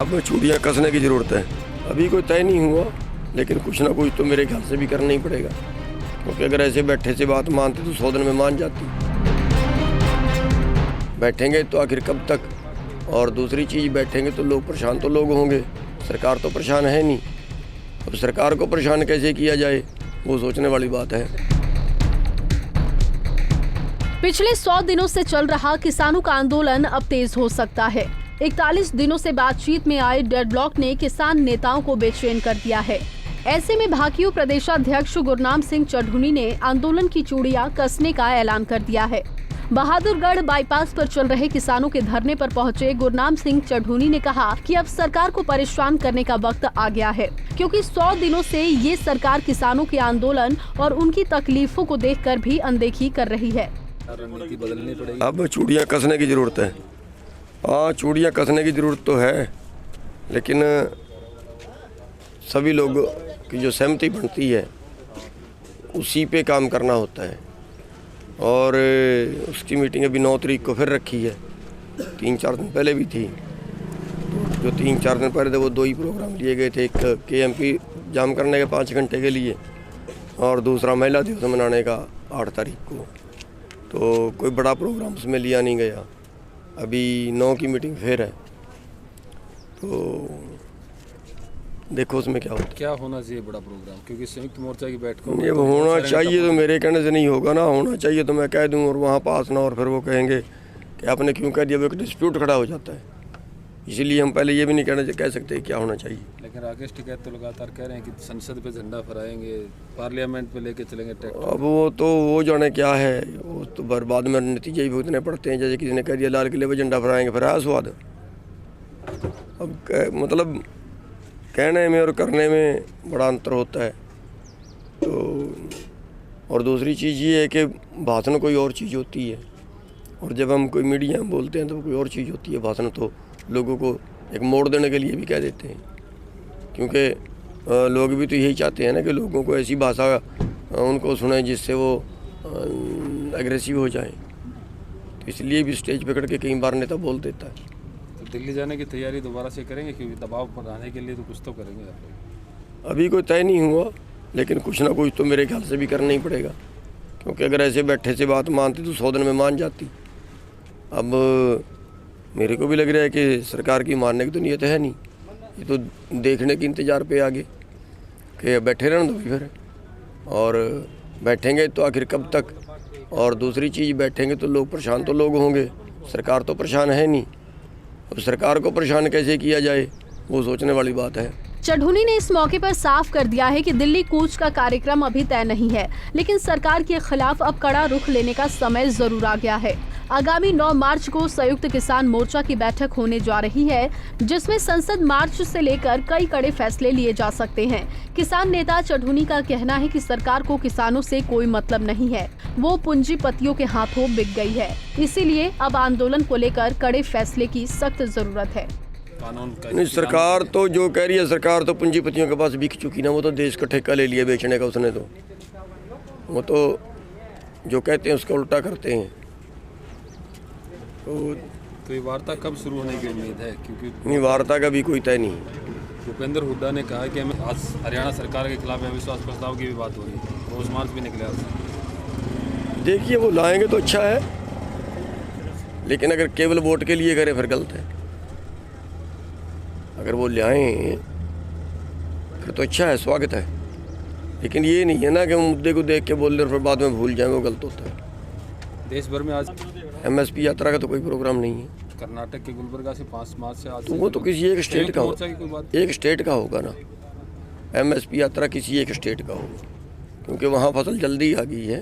अब चूड़ियाँ कसने की ज़रूरत है। अभी कोई तय नहीं हुआ, लेकिन कुछ ना कुछ तो मेरे ख्याल से भी करना ही पड़ेगा, क्योंकि अगर ऐसे बैठे से बात मानते तो 100 दिन में मान जाती। बैठेंगे तो आखिर कब तक, और दूसरी चीज़ बैठेंगे तो लोग परेशान तो लोग होंगे, सरकार तो परेशान है नहीं। अब सरकार को परेशान कैसे किया जाए वो सोचने वाली बात है। पिछले 100 दिनों से चल रहा किसानों का आंदोलन अब तेज हो सकता है। 41 दिनों से बातचीत में आए डेडलॉक ने किसान नेताओं को बेचैन कर दिया है। ऐसे में भाकियू प्रदेशाध्यक्ष गुरनाम सिंह चढ़ूनी ने आंदोलन की चूड़ियां कसने का ऐलान कर दिया है। बहादुरगढ़ बाईपास पर चल रहे किसानों के धरने पर पहुंचे गुरनाम सिंह चढ़ूनी ने कहा कि अब सरकार को परेशान करने का वक्त आ गया है, क्योंकि 100 दिनों से ये सरकार किसानों के आंदोलन और उनकी तकलीफों को देखकर भी अनदेखी कर रही है। रणनीति बदलनी पड़ेगी। अब चूड़ियाँ कसने की ज़रूरत है। हाँ, चूड़ियाँ कसने की ज़रूरत तो है, लेकिन सभी लोगों की जो सहमति बनती है उसी पे काम करना होता है। और उसकी मीटिंग अभी 9 तारीख को फिर रखी है। 3-4 दिन पहले भी थी। तो जो 3-4 दिन पहले थे वो 2 ही प्रोग्राम लिए गए थे, एक KMP जाम करने के 5 घंटे के लिए और दूसरा महिला दिवस मनाने का 8 तारीख को। तो कोई बड़ा प्रोग्राम उसमें लिया नहीं गया। अभी 9 की मीटिंग फिर है, तो देखो उसमें क्या होता है। क्या होना चाहिए बड़ा प्रोग्राम, क्योंकि संयुक्त मोर्चा की बैठकों में ये होना चाहिए तो मेरे कहने से नहीं होगा ना। होना चाहिए तो मैं कह दूं और वहाँ पास ना, और फिर वो कहेंगे कि आपने क्यों कह दिया, वो एक डिस्प्यूट खड़ा हो जाता है। इसीलिए हम पहले ये भी नहीं कह सकते क्या होना चाहिए। लेकिन राकेश टिकैत तो लगातार कह रहे हैं कि संसद पे झंडा फहराएंगे, पार्लियामेंट पे लेके चलेंगे ट्रैक्टर। अब वो जाने क्या है, वो तो बर्बाद में नतीजे ही भुगतने पड़ते हैं। जैसे किसी ने कह दिया लाल किले पर झंडा फहराएंगे, फिर आया स्वाद। अब मतलब कहने में और करने में बड़ा अंतर होता है। तो और दूसरी चीज़ ये है कि भाषण कोई और चीज़ होती है, और जब हम कोई मीडिया में बोलते हैं तो कोई और चीज़ होती है। भाषण तो लोगों को एक मोड़ देने के लिए भी कह देते हैं, क्योंकि लोग भी तो यही चाहते हैं ना कि लोगों को ऐसी भाषा उनको सुने जिससे वो एग्रेसिव हो जाए। तो इसलिए भी स्टेज पकड़ के कई बार नेता बोल देता है। तो दिल्ली जाने की तैयारी दोबारा से करेंगे, क्योंकि दबाव बनाने के लिए तो कुछ तो करेंगे आप। अभी कोई तय नहीं हुआ, लेकिन कुछ ना कुछ तो मेरे ख्याल से भी करना ही पड़ेगा, क्योंकि अगर ऐसे बैठे से बात मानती तो 100 दिन में मान जाती। अब मेरे को भी लग रहा है कि सरकार की मानने की तो नीयत है नहीं। ये तो देखने के इंतज़ार पे आगे कि बैठे रहने दो फिर, और बैठेंगे तो आखिर कब तक, और दूसरी चीज़ बैठेंगे तो लोग परेशान तो लोग होंगे, सरकार तो परेशान है नहीं। अब सरकार को परेशान कैसे किया जाए वो सोचने वाली बात है। चढ़ूनी ने इस मौके पर साफ कर दिया है कि दिल्ली कूच का कार्यक्रम अभी तय नहीं है, लेकिन सरकार के खिलाफ अब कड़ा रुख लेने का समय जरूर आ गया है। आगामी 9 मार्च को संयुक्त किसान मोर्चा की बैठक होने जा रही है, जिसमें संसद मार्च से लेकर कई कड़े फैसले लिए जा सकते हैं। किसान नेता चढ़ूनी का कहना है कि सरकार को किसानों से कोई मतलब नहीं है, वो पूंजीपतियों के हाथों बिक गई है। इसीलिए अब आंदोलन को लेकर कड़े फैसले की सख्त जरूरत है। नहीं, सरकार तो जो कह रही है, सरकार तो पूंजीपतियों के पास बिक चुकी ना। वो तो देश का ठेका ले लिया बेचने का उसने। तो वो तो जो कहते हैं उसका उल्टा करते हैं। तो ये वार्ता कब शुरू होने की उम्मीद है, क्योंकि नहीं, वार्ता का भी कोई तय नहीं। भूपेंद्र हुड्डा ने कहा कि हमें आज हरियाणा सरकार के खिलाफ अविश्वास प्रस्ताव की भी बात हो रही है, रोज मार्च भी निकले आज। देखिए वो लाएंगे तो अच्छा है, लेकिन अगर केवल वोट के लिए करें फिर गलत है। अगर वो ले आएँ फिर तो अच्छा है, स्वागत है। लेकिन ये नहीं है ना कि हम मुद्दे को देख के बोल रहे फिर बाद में भूल जाए, वो गलत होता है। देश भर में आज MSP यात्रा का तो कोई प्रोग्राम नहीं है। कर्नाटक के गुलबर्गा से 5 मार्च से आज तो वो तो किसी एक स्टेट का एक स्टेट का होगा ना। MSP यात्रा किसी एक स्टेट का होगा, क्योंकि वहाँ फसल जल्दी आ गई है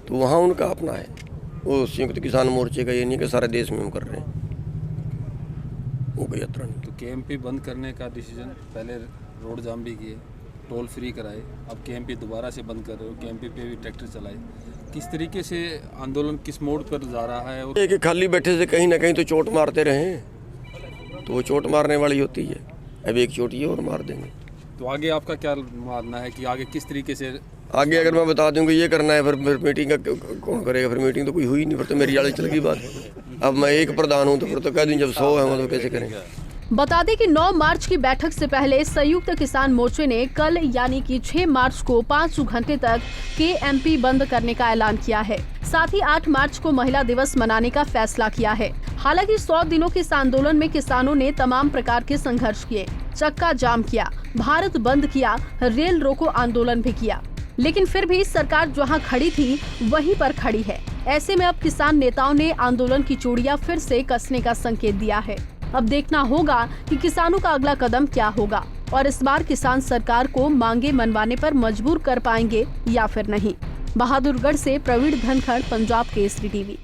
तो वहाँ उनका अपना है। वो संयुक्त किसान मोर्चे का ये नहीं कि सारे देश में हम कर रहे हैं, वो कोई यात्रा नहीं। तो KMP बंद करने का डिसीजन, पहले रोड जाम भी किए, टोल फ्री कराए, अब KMP दोबारा से बंद कर रहे हो, KMP पे भी ट्रैक्टर चलाए। किस तरीके से आंदोलन किस मोड़ पर जा रहा है? और कि खाली बैठे से कहीं ना कहीं तो चोट मारते रहे, तो वो चोट मारने वाली होती है। अब एक चोट ये और मार देंगे। तो आगे आपका क्या मानना है कि आगे किस तरीके से? आगे अगर मैं बता दूं कि ये करना है, फिर मीटिंग का कौन करेगा? फिर मीटिंग तो कोई हुई नहीं, फिर तो मेरी आड़े चल गई बात। अब मैं एक प्रधान हूँ तो फिर तो कह दूँ जब 100 है वो तो कैसे करेंगे? बता दें कि 9 मार्च की बैठक से पहले संयुक्त किसान मोर्चे ने कल यानी कि 6 मार्च को 5 घंटे तक केएमपी बंद करने का ऐलान किया है। साथ ही 8 मार्च को महिला दिवस मनाने का फैसला किया है। हालांकि 100 दिनों के इस आंदोलन में किसानों ने तमाम प्रकार के संघर्ष किए, चक्का जाम किया, भारत बंद किया, रेल रोको आंदोलन भी किया, लेकिन फिर भी सरकार जहां खड़ी थी वहीं पर खड़ी है। ऐसे में अब किसान नेताओं ने आंदोलन की चूड़ियां फिर से कसने का संकेत दिया है। अब देखना होगा कि किसानों का अगला कदम क्या होगा और इस बार किसान सरकार को मांगे मनवाने पर मजबूर कर पाएंगे या फिर नहीं। बहादुरगढ़ से प्रवीण धनखड़, पंजाब केसरी टीवी।